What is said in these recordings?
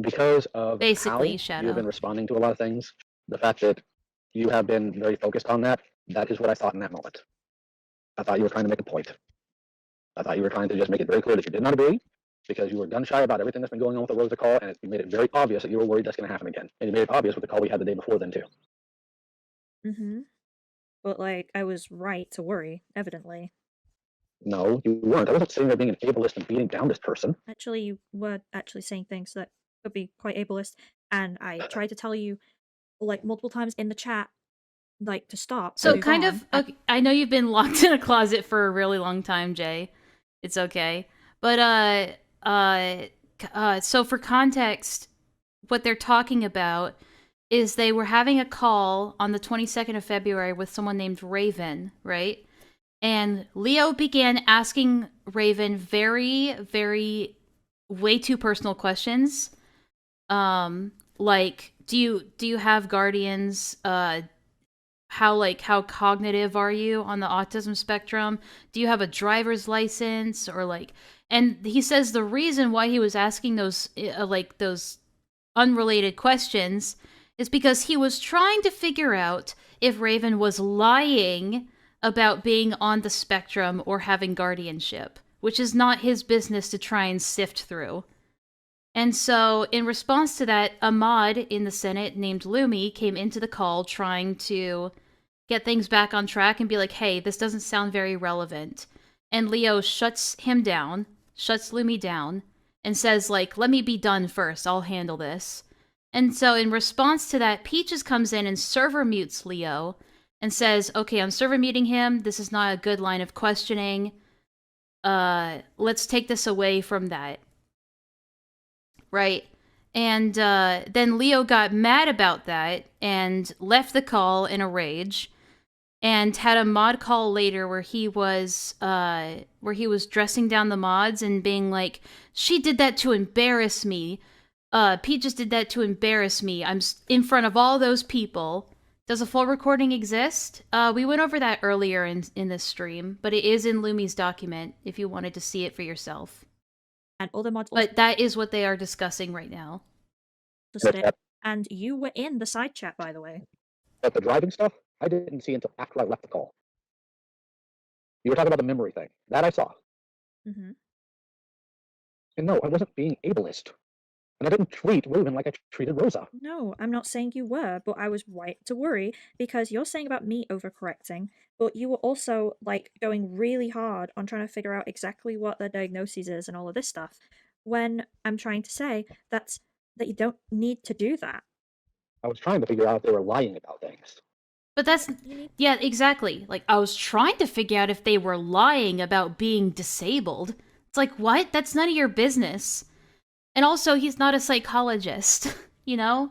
because of Basically, how you've been Shadow. responding to a lot of things, the fact that you have been very focused on that, that is what I thought in that moment. I thought you were trying to make a point. I thought you were trying to just make it very clear that you did not agree because you were gun shy about everything that's been going on with the Rosa call, and you made it very obvious that you were worried that's going to happen again. And you made it obvious with the call we had the day before then, too. Mm-hmm. But, like, I was right to worry, evidently. No, you weren't. I wasn't sitting there being an ableist and beating down this person. Actually, you were actually saying things that could be quite ableist, and I tried to tell you, like, multiple times in the chat, like, to stop, to So move kind on. of, okay, I know you've been locked in a closet for a really long time, Jay. It's okay. But so for context, what they're talking about is they were having a call on the 22nd of February with someone named Raven, right? And Leo began asking Raven very, very, way too personal questions. Like, do you have guardians? How cognitive are you on the autism spectrum? Do you have a driver's license? Or like, and he says the reason why he was asking those unrelated questions is because he was trying to figure out if Raven was lying about being on the spectrum or having guardianship, which is not his business to try and sift through. And so, in response to that, a mod in the Senate named Lumi came into the call trying to get things back on track and be like, hey, this doesn't sound very relevant. And Leo shuts him down, shuts Lumi down, and says, like, let me be done first. I'll handle this. And so, in response to that, Peaches comes in and server mutes Leo and says, okay, I'm server muting him. This is not a good line of questioning. Let's take this away from that. Right. And then Leo got mad about that and left the call in a rage and had a mod call later where he was dressing down the mods and being like, she did that to embarrass me. Pete just did that to embarrass me. I'm in front of all those people. Does a full recording exist? We went over that earlier in this stream, but it is in Lumi's document if you wanted to see it for yourself. And other mods But that is what they are discussing right now. And you were in the side chat, by the way. But the driving stuff, I didn't see until after I left the call. You were talking about the memory thing. That I saw. Mm-hmm. And no, I wasn't being ableist. And I didn't treat Raven like I treated Rosa. No, I'm not saying you were, but I was right to worry because you're saying about me overcorrecting, but you were also like going really hard on trying to figure out exactly what their diagnosis is and all of this stuff. When I'm trying to say that you don't need to do that. I was trying to figure out if they were lying about things. But that's, yeah, exactly. Like, I was trying to figure out if they were lying about being disabled. It's like, what? That's none of your business. And also, he's not a psychologist, you know?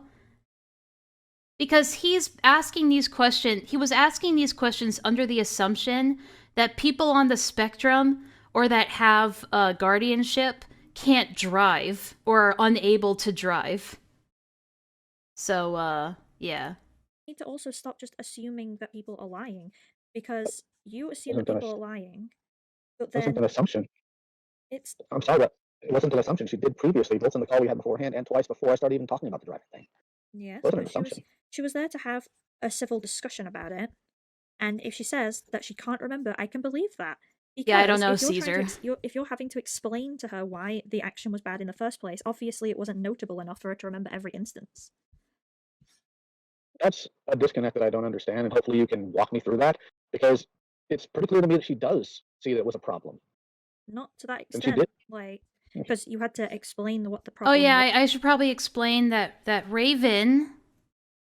Because he's asking these questions, he was asking these questions under the assumption that people on the spectrum or that have guardianship can't drive or are unable to drive. So, yeah. Need to also stop just assuming that people are lying, because you assume that people are lying, but then... It wasn't an assumption. It's... I'm sorry, but it wasn't an assumption. She did previously, both in the call we had beforehand and twice before I started even talking about the driving thing. Yes, Wasn't an but assumption. she was there to have a civil discussion about it, and if she says that she can't remember, I can believe that. Because yeah, I don't know, if Caesar. If you're having to explain to her why the action was bad in the first place, obviously it wasn't notable enough for her to remember every instance. That's a disconnect that I don't understand, and hopefully you can walk me through that, because it's pretty clear to me that she does see that it was a problem. Not to that And she extent, did. like, because you had to explain what the problem Oh yeah, was. I should probably explain that Raven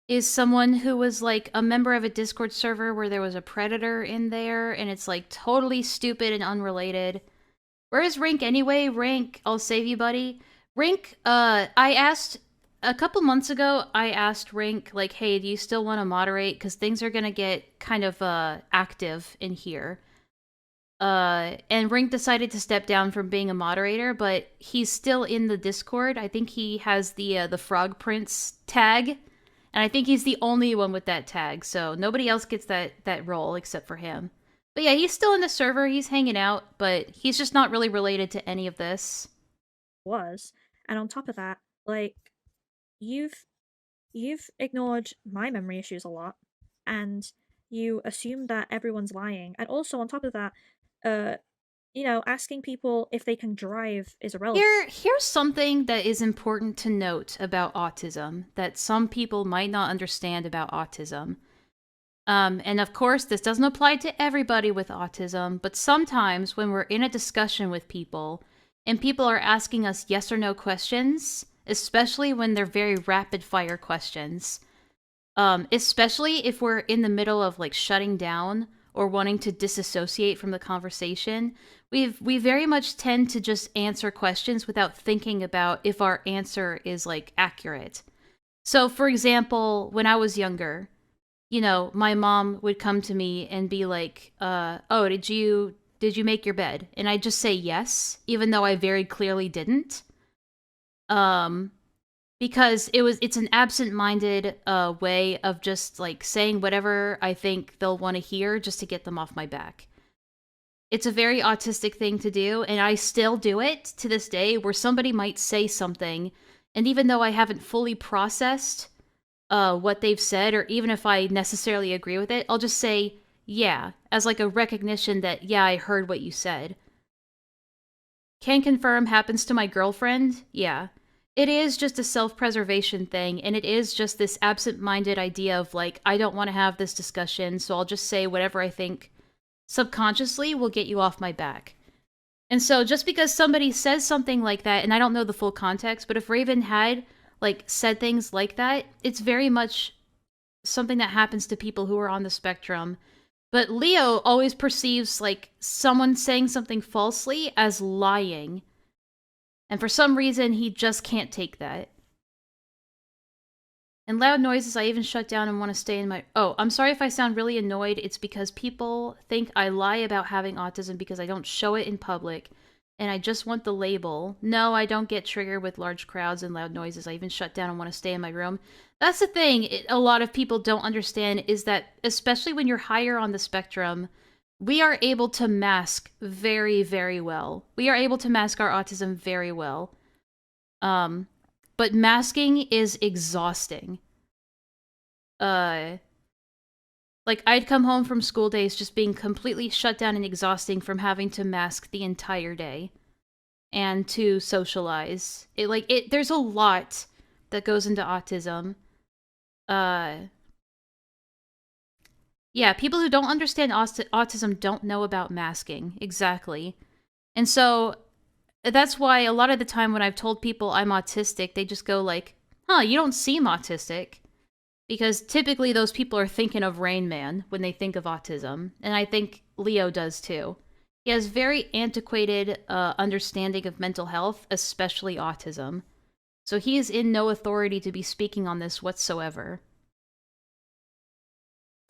is someone who was like a member of a Discord server where there was a predator in there, and it's like totally stupid and unrelated. Where is Rink anyway? Rink, I'll save you, buddy. Rink, I asked a couple months ago, I asked Rink, like, hey, do you still want to moderate? Because things are gonna get kind of active in here. And Rink decided to step down from being a moderator, but he's still in the Discord. I think he has the Frog Prince tag, and I think he's the only one with that tag. So nobody else gets that role except for him. But yeah, he's still in the server. He's hanging out, but he's just not really related to any of this. And on top of that, Like, you've you've ignored my memory issues a lot, and you assume that everyone's lying. And also on top of that, uh, asking people if they can drive is irrelevant. Here's something that is important to note about autism that some people might not understand about autism. And of course, this doesn't apply to everybody with autism, but sometimes when we're in a discussion with people and people are asking us yes or no questions, especially when they're very rapid fire questions, especially if we're in the middle of like shutting down or wanting to disassociate from the conversation, we very much tend to just answer questions without thinking about if our answer is like accurate. So, for example, when I was younger, my mom would come to me and be like, "Oh, did you make your bed?" And I'd just say yes, even though I very clearly didn't. Um, because it's an absent-minded way of just like saying whatever I think they'll want to hear just to get them off my back. It's a very autistic thing to do, and I still do it to this day, where somebody might say something, and even though I haven't fully processed what they've said, or even if I necessarily agree with it, I'll just say yeah, as like a recognition that yeah, I heard what you said. Can confirm happens to my girlfriend. Yeah. It is just a self-preservation thing, and it is just this absent-minded idea of like, I don't want to have this discussion, so I'll just say whatever I think subconsciously will get you off my back. And so just because somebody says something like that, and I don't know the full context, but if Raven had like said things like that, it's very much something that happens to people who are on the spectrum. But Leo always perceives like someone saying something falsely as lying. And for some reason, he just can't take that. And loud noises, I even shut down and want to stay in my... Oh, I'm sorry if I sound really annoyed. It's because people think I lie about having autism because I don't show it in public. And I just want the label. No, I don't get triggered with large crowds and loud noises. I even shut down and want to stay in my room. That's the thing a lot of people don't understand is that, especially when you're higher on the spectrum, we are able to mask very, very well. We are able to mask our autism very well. But masking is exhausting. Like, I'd come home from school days just being completely shut down and exhausting from having to mask the entire day. And to socialize. There's a lot that goes into autism. Yeah, people who don't understand autism don't know about masking. Exactly. And so that's why a lot of the time when I've told people I'm autistic, they just go like, huh, you don't seem autistic. Because typically those people are thinking of Rain Man when they think of autism. And I think Leo does too. He has very antiquated understanding of mental health, especially autism. So he is in no authority to be speaking on this whatsoever.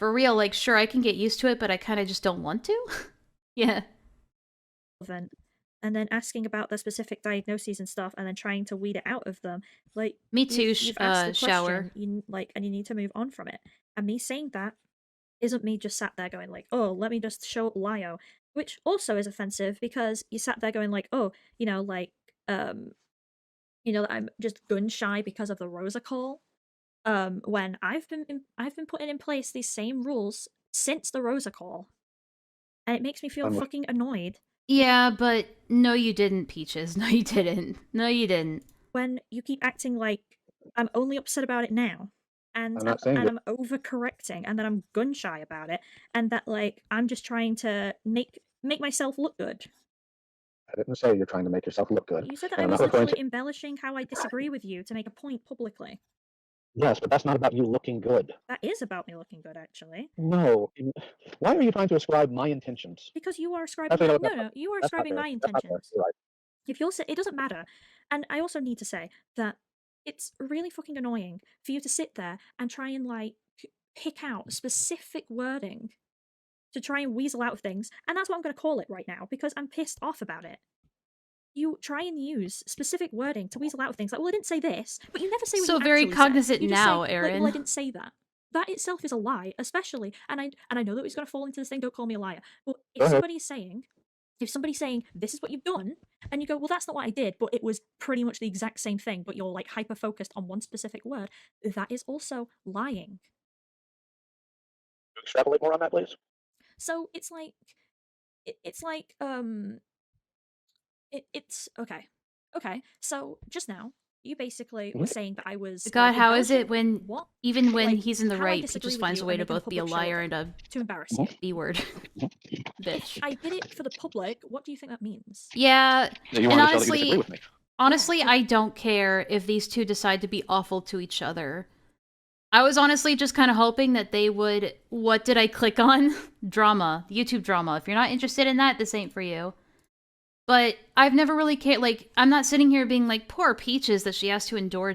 For real, like, sure, I can get used to it, but I kind of just don't want to. Yeah. And then asking about the specific diagnoses and stuff, and then trying to weed it out of them. Like, Me too, you've asked the Shower. question, and you need to move on from it. And me saying that isn't me just sat there going like, oh, let me just show Lio, which also is offensive because you sat there going like, oh, I'm just gun shy because of the Rosa call. When I've been putting in place these same rules since the Rosa call, and it makes me feel fucking annoyed. Yeah, but no, you didn't, Peaches. No, you didn't. No, you didn't. When you keep acting like I'm only upset about it now, and I'm overcorrecting, and that I'm gun shy about it, and that like I'm just trying to make myself look good. I didn't say you're trying to make yourself look good. You said that I was literally embellishing how I disagree with you to make a point publicly. Yes, but that's not about you looking good. That is about me looking good, actually. No. Why are you trying to ascribe my intentions? Because you are ascribing you are ascribing my intentions. Right. If you're it doesn't matter. And I also need to say that it's really fucking annoying for you to sit there and try and like pick out specific wording to try and weasel out of things, and that's what I'm going to call it right now because I'm pissed off about it. You try and use specific wording to weasel out of things like, well, I didn't say this, but you never say what so you very actually cognizant said. You now, say, Aaron. Like, well, I didn't say that. That itself is a lie, especially, and I know that he's going to fall into this thing. Don't call me a liar. But if somebody is saying If somebody's saying, this is what you've done, and you go, well, that's not what I did, but it was pretty much the exact same thing, but you're like hyper focused on one specific word, that is also lying. Extrapolate more on that, please. So it's like, it's like, it's okay. Okay, so just now, you basically were saying that I was God, how is it embellishing. when What? even when Like, he's in the how I right, he disagree just with finds you a way and to making a both be a public show of liar it and a to embarrass you. B word bitch. I did it for the public. What do you think that means? Yeah, Yeah, you and wanted to show that you disagree honestly, with me. honestly, Yeah. I don't care if these two decide to be awful to each other. I was honestly just kind of hoping that they would. What did I click on? Drama, YouTube drama. If you're not interested in that, this ain't for you. But I've never really cared. Like, I'm not sitting here being like, poor Peaches that she has to endure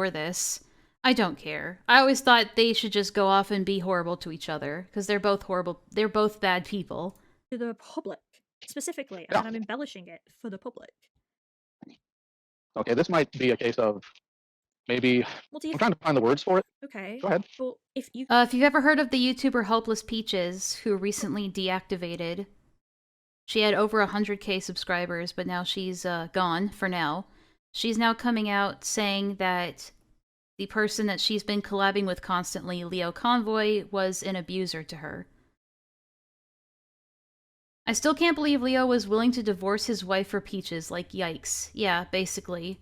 this. I don't care. I always thought they should just go off and be horrible to each other because they're both horrible. They're both bad people. To the public, specifically, and Yeah. then I'm embellishing it for the public. Okay, this might be a case of maybe What do you I'm trying to find the words for it. Okay. Go ahead. But if you If you've ever heard of the YouTuber Hopeless Peaches, who recently deactivated, she had over 100K subscribers, but now she's gone for now. She's now coming out saying that the person that she's been collabing with constantly, Leo Convoy, was an abuser to her. I still can't believe Leo was willing to divorce his wife for Peaches. Like, yikes. Yeah, basically.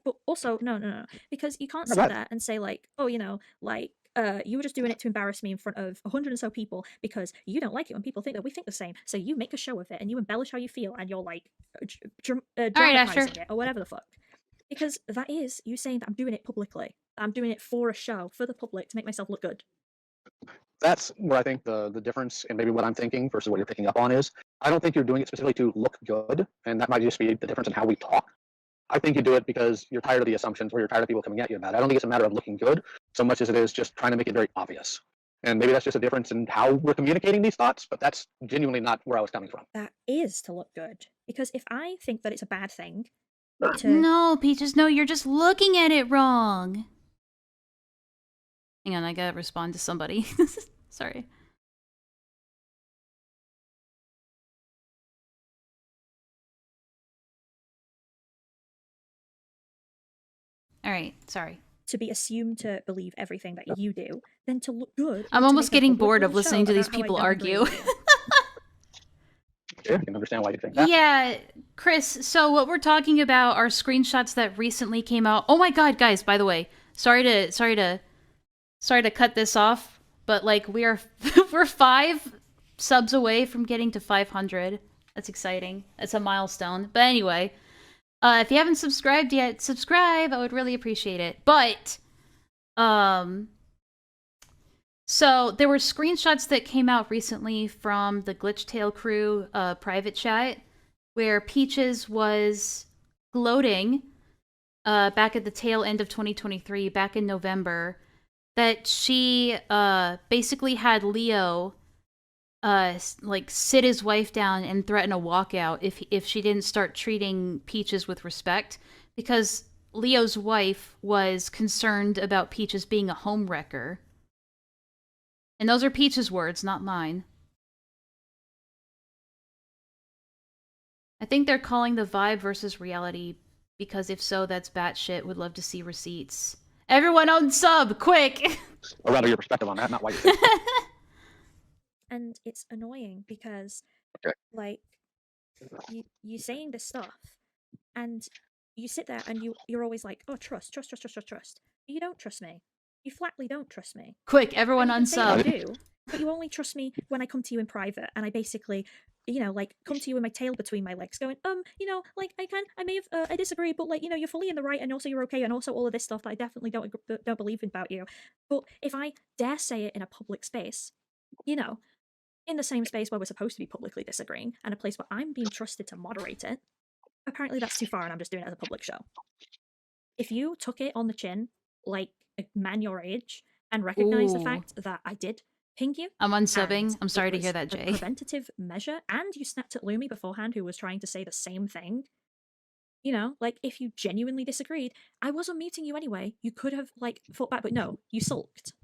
But also, no, because you can't Yeah, sit right. there and say like, oh, you were just doing it to embarrass me in front of 100 and so people because you don't like it when people think that we think the same. So you make a show of it and you embellish how you feel and you're like dramatizing it or whatever the fuck. Because that is you saying that I'm doing it publicly. I'm doing it for a show, for the public, to make myself look good. That's where I think the difference and maybe what I'm thinking versus what you're picking up on is I don't think you're doing it specifically to look good, and that might just be the difference in how we talk. I think you do it because you're tired of the assumptions or you're tired of people coming at you about it. I don't think it's a matter of looking good so much as it is just trying to make it very obvious. And maybe that's just a difference in how we're communicating these thoughts, but that's genuinely not where I was coming from. That is to look good. Because if I think that it's a bad thing to... No, Peaches, no, you're just looking at it wrong. Hang on, I gotta respond to somebody. Sorry. Alright, sorry. To be assumed to believe everything that you do, then to look good. I'm almost getting bored of listening to these people argue. Yeah, I can understand why you think that. Yeah, Chris, so what we're talking about are screenshots that recently came out. Oh my god, guys, by the way, sorry to cut this off, but like we're 5 subs away from getting to 500. That's exciting. It's a milestone. But anyway, if you haven't subscribed yet, subscribe. I would really appreciate it. But so there were screenshots that came out recently from the Glitchtail crew private chat where Peaches was gloating back at the tail end of 2023, back in November, that she basically had Leo like sit his wife down and threaten a walkout if she didn't start treating Peaches with respect, because Leo's wife was concerned about Peaches being a homewrecker. And those are Peach's words, not mine. I think they're calling the vibe versus reality, because if so, that's batshit. Would love to see receipts. Everyone unsub, quick! Or rather, your perspective on that, not why you think. And it's annoying because, like, you saying this stuff, and you sit there and you're always like, oh, trust. You don't trust me. You flatly don't trust me. Quick, everyone And you can say I unsub. do, but you only trust me when I come to you in private, and I basically, like, come to you with my tail between my legs, going, like, I may have, I disagree, but like, you're fully in the right, and also you're okay, and also all of this stuff that I definitely don't believe about you. But if I dare say it in a public space, in the same space where we're supposed to be publicly disagreeing, and a place where I'm being trusted to moderate it, apparently that's too far, and I'm just doing it as a public show. If you took it on the chin, like a man your age, and recognize the fact that I did ping you, I'm unsubbing. I'm sorry to hear that, Jay. A preventative measure, and you snapped at Lumi beforehand, who was trying to say the same thing. Like, if you genuinely disagreed, I was unmuting you anyway. You could have, like, fought back, but no, you sulked.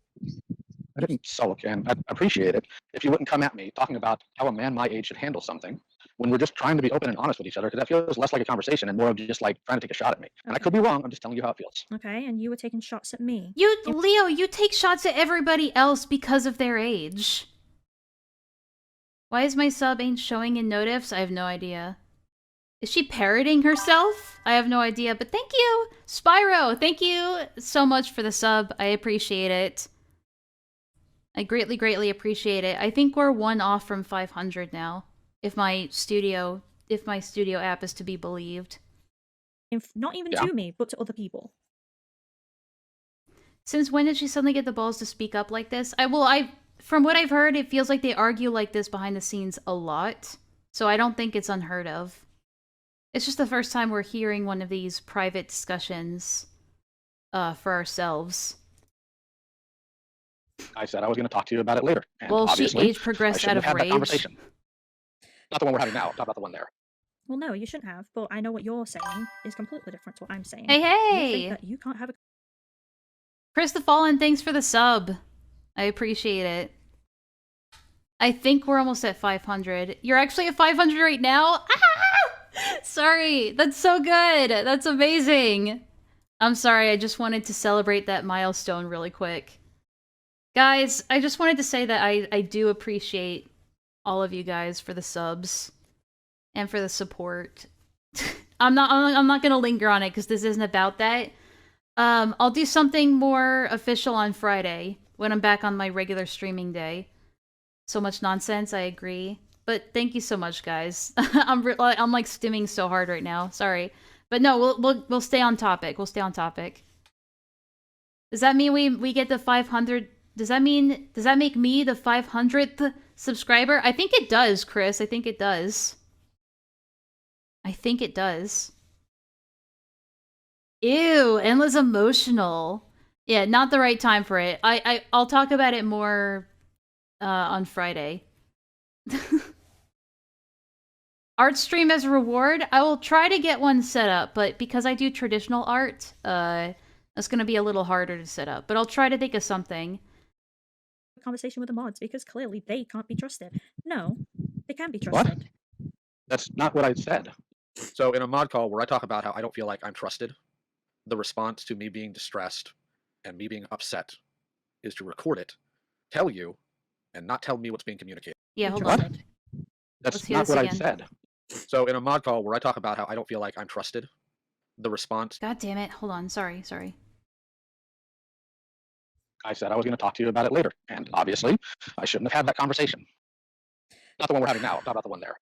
I didn't sulk, and I'd appreciate it if you wouldn't come at me talking about how a man my age should handle something when we're just trying to be open and honest with each other, because that feels less like a conversation and more of just like trying to take a shot at me. And I Okay. could be wrong. I'm just telling you how it feels. Okay, and you were taking shots at me. Leo, you take shots at everybody else because of their age. Why is my sub ain't showing in notifs? I have no idea. Is she parroting herself? I have no idea, but thank you! Spyro, thank you so much for the sub. I appreciate it. I greatly, greatly appreciate it. I think we're one off from 500 now. If my studio app is to be believed. Not even to me, but to other people. Since when did she suddenly get the balls to speak up like this? From what I've heard, it feels like they argue like this behind the scenes a lot. So I don't think it's unheard of. It's just the first time we're hearing one of these private discussions for ourselves. I said I was going to talk to you about it later. And well, she obviously, age progressed out of had rage. That conversation. Not the one we're having now. Talk about the one there. Well, no, you shouldn't have. But I know what you're saying is completely different to what I'm saying. Hey, hey! You think that you can't have a... Chris the Fallen, thanks for the sub. I appreciate it. I think we're almost at 500. You're actually at 500 right now? Ah! Sorry, that's so good. That's amazing. I'm sorry, I just wanted to celebrate that milestone really quick. Guys, I just wanted to say that I do appreciate all of you guys for the subs and for the support. I'm not gonna linger on it because this isn't about that. I'll do something more official on Friday when I'm back on my regular streaming day. So much nonsense, I agree. But thank you so much, guys. I'm like stimming so hard right now. Sorry, but no, we'll stay on topic. We'll stay on topic. Does that mean we get the 500? Does that make me the 500th subscriber? I think it does, Chris. I think it does. I think it does. Ew, Enlaa's emotional. Yeah, not the right time for it. I'll talk about it more on Friday. Art stream as a reward? I will try to get one set up, but because I do traditional art, that's gonna be a little harder to set up. But I'll try to think of something. Conversation with the mods because clearly they can't be trusted. No, they can be trusted. What? That's not what I said. So in a mod call where I talk about how I don't feel like I'm trusted, the response to me being distressed and me being upset is to record it, tell you, and not tell me what's being communicated. Yeah, hold What? on. That's not what I said. So in a mod call where I talk about how I don't feel like I'm trusted, the response... God damn it. Hold on. Sorry. I said I was going to talk to you about it later. And obviously, I shouldn't have had that conversation. Not the one we're having now. Talk about the one there.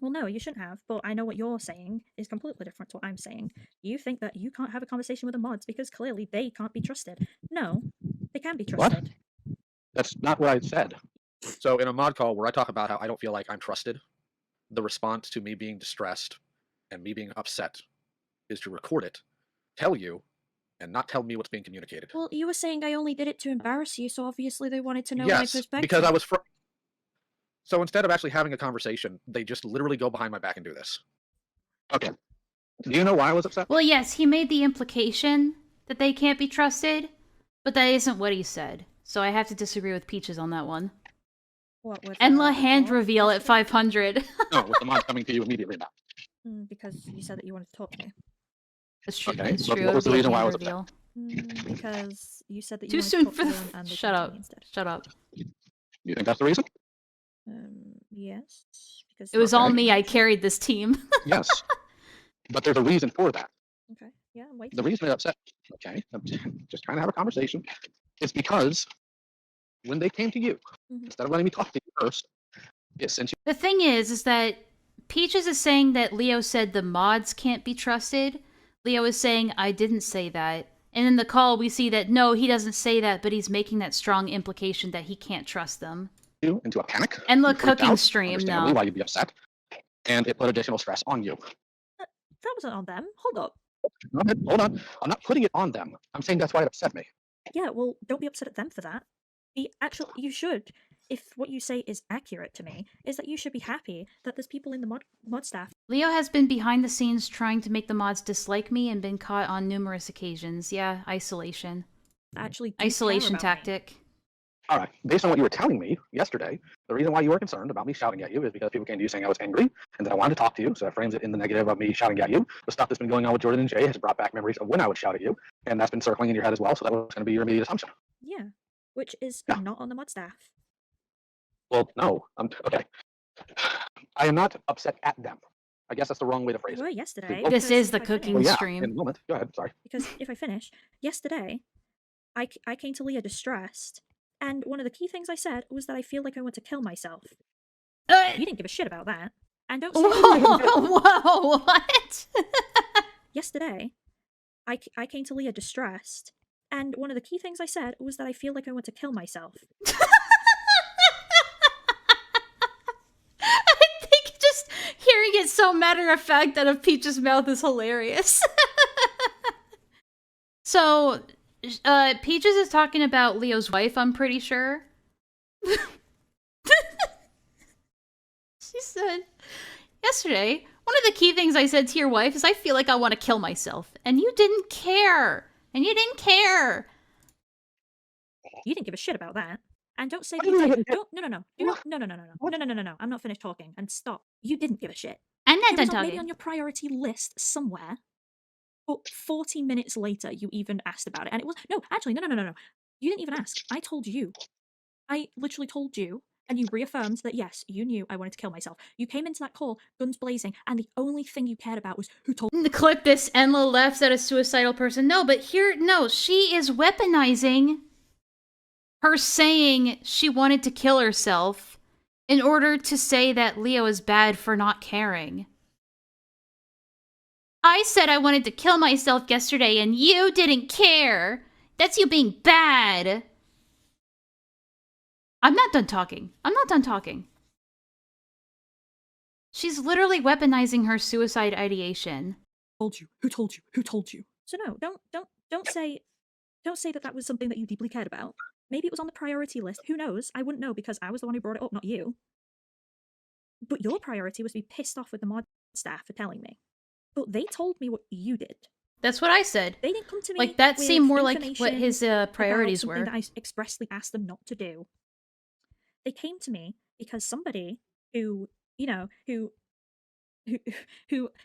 Well, no, you shouldn't have, but I know what you're saying is completely different to what I'm saying. You think that you can't have a conversation with the mods because clearly they can't be trusted. No, they can be trusted. What? That's not what I said. So in a mod call where I talk about how I don't feel like I'm trusted, the response to me being distressed and me being upset is to record it, tell you, and not tell me what's being communicated. Well, you were saying I only did it to embarrass you, so obviously they wanted to know my Yes, perspective. because I was... So instead of actually having a conversation, they just literally go behind my back and do this. Okay. Do you know why I was upset? Well, yes, he made the implication that they can't be trusted, but that isn't what he said. So I have to disagree with Peaches on that one. What, with Enlaa hand reveal at 500. No, with the mod coming to you immediately now. Because you said that you wanted to talk to me. That's true. Okay, It's what true. was the It would be a reason why I hand was upset? reveal. Because you said that you Too wanted soon to talk for to the... them and they Shut came to up. me instead. Shut up. You think that's the reason? Yes. Because It was all me. I carried this team. Yes. But there's a reason for that. Okay. Yeah, wait. The reason I'm upset, okay, I'm just trying to have a conversation, is because when they came to you, instead of letting me talk to you first, it sent you... The thing is that Peaches is saying that Leo said the mods can't be trusted. Leo is saying, I didn't say that. And in the call, we see that, no, he doesn't say that, but he's making that strong implication that he can't trust them. you into a panic. Enlaa cooking stream, no. Why you'd be upset. And it put additional stress on you. That wasn't on them. Hold up. Hold on. I'm not putting it on them. I'm saying that's why it upset me. Yeah, well, don't be upset at them for that. You should, if what you say is accurate to me, is that you should be happy that there's people in the mod staff. Leo has been behind the scenes trying to make the mods dislike me and been caught on numerous occasions. Yeah, isolation. Actually, isolation tactic. All right. Based on what you were telling me yesterday, the reason why you were concerned about me shouting at you is because people came to you saying I was angry and that I wanted to talk to you. So that frames it in the negative of me shouting at you. The stuff that's been going on with Jordan and Jay has brought back memories of when I would shout at you, and that's been circling in your head as well. So that was going to be your immediate assumption. Yeah, which is Yeah. not on the mod staff. Well, no. Okay. I am not upset at them. I guess that's the wrong way to phrase You were it. yesterday. Well, This because is the if I cooking well, finish, yeah. stream. In a moment. Go ahead. Sorry. because if I finish, yesterday, I came to Leah distressed, and one of the key things I said was that I feel like I want to kill myself. You didn't give a shit about that. And don't say Whoa, what? yesterday, I came to Leah distressed, and one of the key things I said was that I feel like I want to kill myself. I think just hearing it so matter of fact out of Peach's mouth is hilarious. So, Peaches is talking about Leo's wife, I'm pretty sure. She said, yesterday, one of the key things I said to your wife is I feel like I want to kill myself. And you didn't care. And you didn't care. You didn't give a shit about that. And don't say What that do you you mean I did. didn't care? Don't, no. I'm not finished talking. And stop. You didn't give a shit. I'm not It done was maybe talking. on your priority list somewhere. But 40 minutes later, you even asked about it. And it was, no. You didn't even ask. I told you. I literally told you. And you reaffirmed that, yes, you knew I wanted to kill myself. You came into that call, guns blazing, and the only thing you cared about was who told Clip this, Enlaa laughs at a suicidal person. No, but here, no, she is weaponizing her saying she wanted to kill herself in order to say that Leo is bad for not caring. I said I wanted to kill myself yesterday and you didn't care. That's you being bad. I'm not done talking. She's literally weaponizing her suicide ideation. told you? Who told you? Who told you? So no, don't say that was something that you deeply cared about. Maybe it was on the priority list. Who knows? I wouldn't know because I was the one who brought it up, not you. But your priority was to be pissed off with the mod staff for telling me. But they told me what you did. That's what I said. They didn't come to me Like, that with seemed more like what information his about priorities something were. that I expressly asked them not to do. They came to me because somebody who, you know, who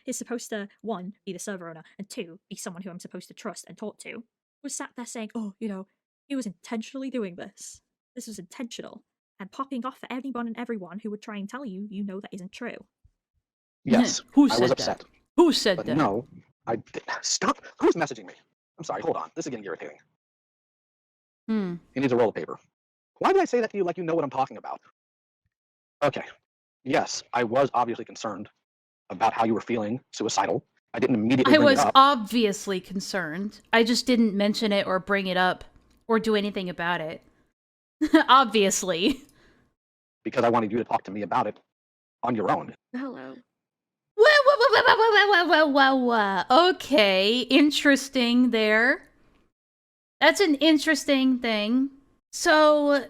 is supposed to, one, be the server owner, and two, be someone who I'm supposed to trust and talk to, was sat there saying, oh, he was intentionally doing this. This was intentional. And popping off for anyone and everyone who would try and tell you, that isn't true. Yes. Who I said was that? upset. Who said But that? no, I did. Stop. Who's messaging me? I'm sorry. Hold on. This is getting irritating. He needs a roll of paper. Why did I say that to you like you know what I'm talking about? Okay. Yes, I was obviously concerned about how you were feeling suicidal. I didn't immediately I bring was it up. obviously concerned. I just didn't mention it or bring it up or do anything about it. Obviously. Because I wanted you to talk to me about it on your own. Hello. Okay, interesting there. That's an interesting thing. So,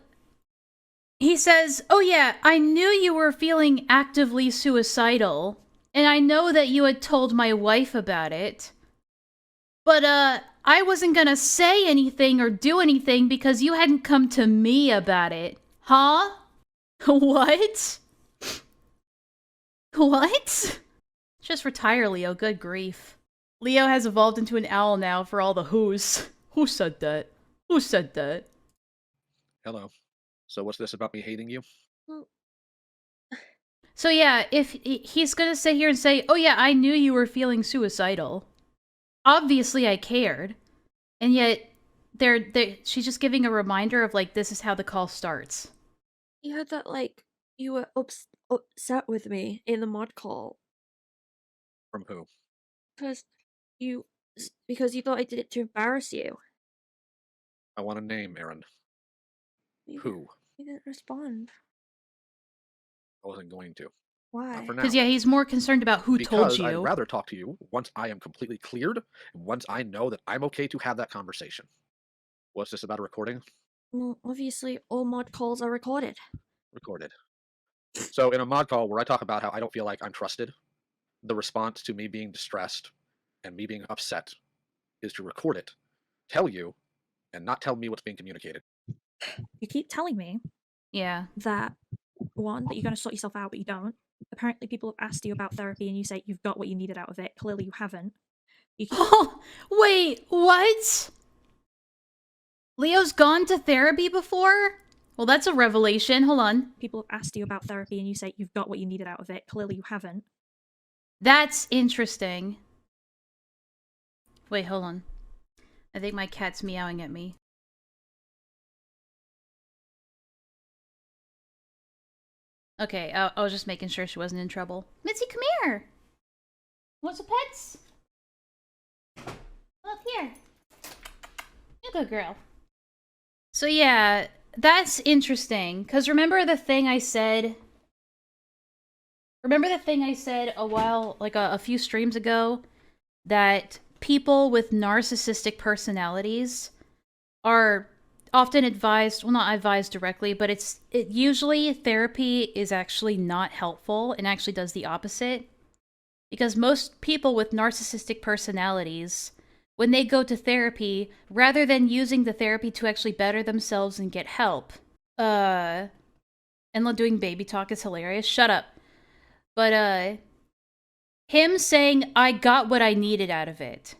he says, oh yeah, I knew you were feeling actively suicidal, and I know that you had told my wife about it. But, I wasn't gonna say anything or do anything because you hadn't come to me about it. Huh? What? What? Just retire, Leo. Good grief. Leo has evolved into an owl now for all the who's. Who said that? Who said that? Hello. So what's this about me hating you? Well, So yeah, if he's gonna sit here and say, oh yeah, I knew you were feeling suicidal. Obviously I cared. And yet, she's just giving a reminder of, like, this is how the call starts. You heard that, like, you were upset with me in the mod call. From who? Because you thought I did it to embarrass you. I want a name, Aaron. Who? You didn't respond. I wasn't going to. Why? Not for now. Because, yeah, he's more concerned about who told you. I'd rather talk to you once I am completely cleared, and once I know that I'm okay to have that conversation. What's this about a recording? Well, obviously, all mod calls are recorded. Recorded. So in a mod call where I talk about how I don't feel like I'm trusted, the response to me being distressed and me being upset is to record it, tell you, and not tell me what's being communicated. You keep telling me Yeah. that, one, that you're going to sort yourself out, but you don't. Apparently, people have asked you about therapy and you say you've got what you needed out of it. Clearly, you haven't. You keep Oh, wait, what? Leo's gone to therapy before? Well, that's a revelation. Hold on. people have asked you about therapy and you say you've got what you needed out of it. Clearly, you haven't. That's interesting. Wait, hold on. I think my cat's meowing at me. Okay, I was just making sure she wasn't in trouble. Mitzi, come here! Want some pets? Up here. You good girl. So yeah, that's interesting. Because remember the thing I said... Remember the thing I said a while, like a few streams ago? That people with narcissistic personalities are often advised, well, not advised directly, but usually therapy is actually not helpful and actually does the opposite. Because most people with narcissistic personalities, when they go to therapy, rather than using the therapy to actually better themselves and get help, Enlaa doing baby talk is hilarious. Shut up. But, him saying, I got what I needed out of it.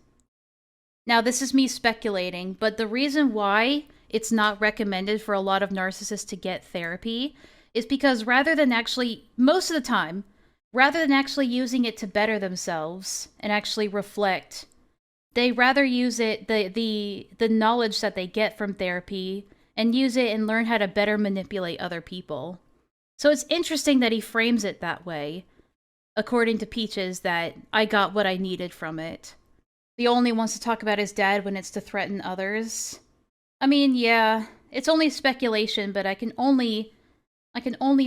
Now, this is me speculating, but the reason why it's not recommended for a lot of narcissists to get therapy is because rather than actually, most of the time, rather than actually using it to better themselves and actually reflect, they rather use it, the knowledge that they get from therapy, and use it and learn how to better manipulate other people. So it's interesting that he frames it that way, according to Peaches, that I got what I needed from it. He only wants to talk about his dad when it's to threaten others. I mean, yeah, it's only speculation, but I can only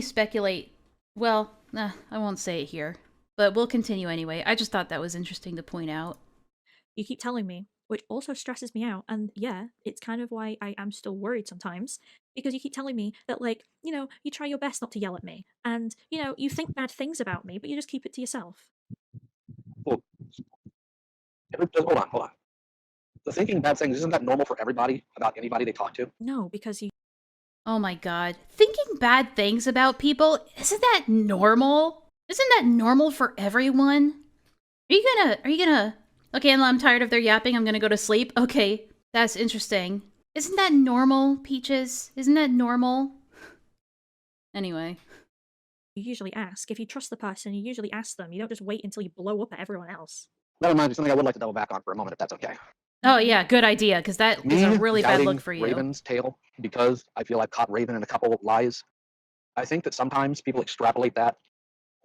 speculate. Well, I won't say it here, but we'll continue anyway. I just thought that was interesting to point out. You keep telling me, which also stresses me out. And yeah, it's kind of why I am still worried sometimes, because you keep telling me that, like, you try your best not to yell at me. And, you think bad things about me, but you just keep it to yourself. Well, hold on. The thinking bad things, isn't that normal for everybody about anybody they talk to? No, because you. Oh my god. Thinking bad things about people, isn't that normal? Isn't that normal for everyone? Are you gonna... Okay, I'm tired of their yapping, I'm gonna go to sleep. Okay, that's interesting. Isn't that normal, Peaches? Isn't that normal? Anyway. You usually ask. If you trust the person, you usually ask them. You don't just wait until you blow up at everyone else. Never mind, something I would like to double back on for a moment, if that's okay. Oh yeah, good idea, because that is a really bad look for you. Raven's tail, because I feel I've caught Raven in a couple of lies. I think that sometimes people extrapolate that,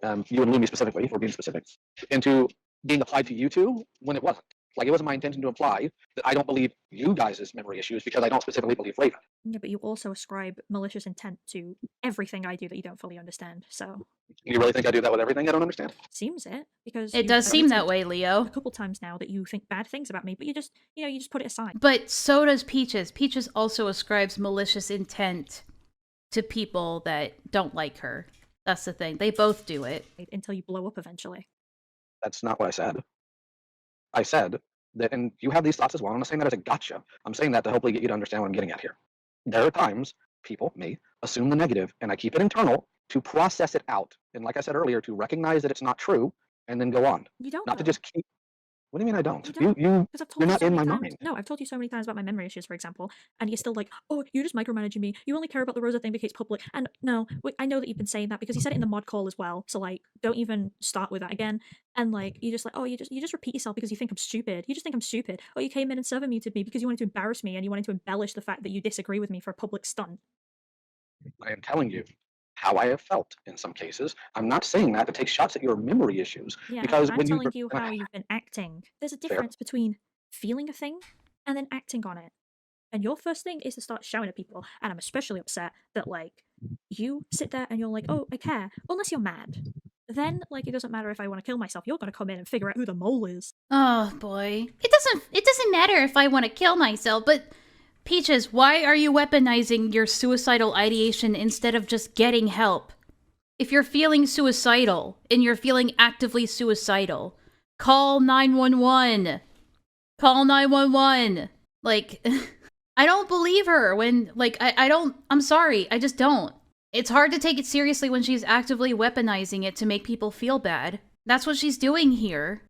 you and Lumi specifically, if we're being specific, into being applied to you two when it wasn't. Like, it wasn't my intention to imply that I don't believe you guys' memory issues because I don't specifically believe Raven. Yeah, but you also ascribe malicious intent to everything I do that you don't fully understand, so... You really think I do that with everything I don't understand? Seems it, because... It does seem that way, Leo. A couple times now that you think bad things about me, but you just put it aside. But so does Peaches. Peaches also ascribes malicious intent to people that don't like her. That's the thing. They both do it. Until you blow up eventually. That's not what I said. I said that, and you have these thoughts as well. I'm not saying that as a gotcha. I'm saying that to hopefully get you to understand what I'm getting at here. There are times people, me, assume the negative, and I keep it internal to process it out. And like I said earlier, to recognize that it's not true, and then go on. You don't. Not to just keep. What do you mean I don't? You're not in my mind. No, I've told you so many times about my memory issues, for example, and you're still like, oh, you're just micromanaging me. You only care about the Rosa thing because it's public. And no, I know that you've been saying that because you said it in the mod call as well. So like, don't even start with that again. And like, you just like, oh, you just repeat yourself because you think I'm stupid. You just think I'm stupid. Oh, you came in and server muted me because you wanted to embarrass me and you wanted to embellish the fact that you disagree with me for a public stunt. I am telling you how I have felt in some cases. I'm not saying that to take shots at your memory issues. Yeah, because I'm when telling you how you've been acting. There's a difference between feeling a thing and then acting on it. And your first thing is to start shouting at people. And I'm especially upset that, like, you sit there and you're like, oh, I care. Well, unless you're mad. Then, like, it doesn't matter if I want to kill myself. You're going to come in and figure out who the mole is. Oh, boy. It doesn't matter if I want to kill myself, but... Peaches, why are you weaponizing your suicidal ideation instead of just getting help? If you're feeling suicidal, and you're feeling actively suicidal, call 911. Call 911. Like, I don't believe her when, like, I don't, I'm sorry, I just don't. It's hard to take it seriously when she's actively weaponizing it to make people feel bad. That's what she's doing here.